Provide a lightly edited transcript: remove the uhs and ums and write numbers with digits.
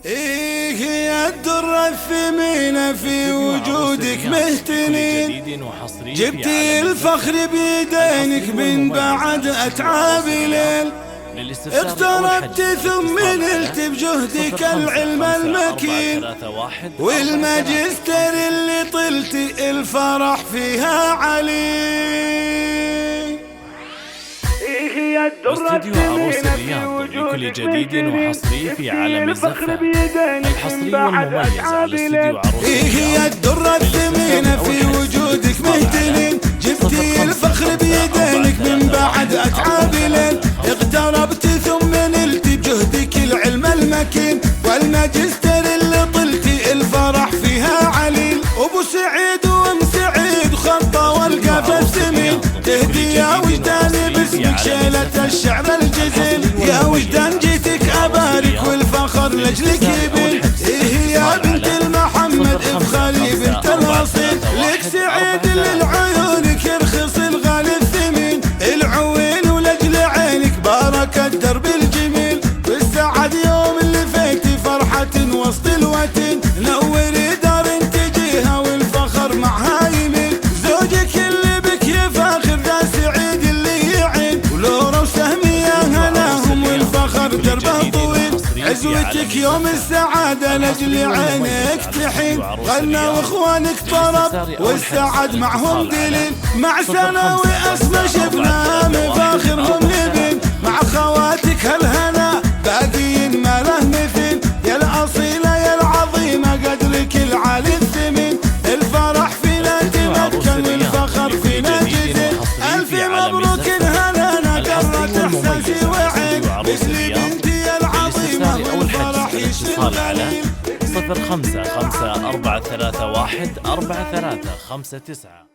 إيه يا الدرة الثمينة في وجودك مهتنين، جبتي الفخر بيدينك من بعد أتعاب ليل، اقتربت ثم نلت بجهدك العلم المكين، والماجستير اللي طلتي الفرح فيها علي. هي الدرة الثمينة في وجودك جديد وحصري في عالم الزفة الحصري والمميز على استديو عروس. هي الدرة الثمينة في وجودك مهتنين، جبتي الفخر بيدينك من بعد أتعاب ليل، اقتربت ثم نلت بجهدك العلم المكين، والماجستير اللي طلتي الفرح فيها عليل. أبو سعيد وام سعيد خطة والقافة الثمين، تهدي يا وجداني باسمك شيلة الشعر الجزيل، يا وجدان جيتك أبارك والفخر لجلك يبين. إيه يا بنت المحمد افخري بنت الأصيل، لك سعيد للعيونك يرخص الغالي الثمين، العوين ولجل عينك بارك الدرب الجميل، والسعد يوم اللي فيتي فرحة وسط الوتين، نوري دار تجيها والفخر معها يمين، زوجك اللي بك يفاخر ذا سعيد اللي يعين، ولورا وسهمية هناهم والفخر دربه طويل، عزوتك يوم السعادة لجل عينك تحين، غنى واخوانك طرب والسعد معهم دليل، مع سناوي اسمى شفنا مفاخرهم يبين، مع خواتك هالهنا باقيين ما له مثيل، يا الأصيلة يا العظيمة قدرك العالي الثمين، الفرح فينا تمكن والفخر فينا جزيل، ألف مبروك هلانا قرت إحساسي وعين، مثل بنتي العظيمة والفرح يشتغل عليه. 05 5 4 3 1 4 3 5 9.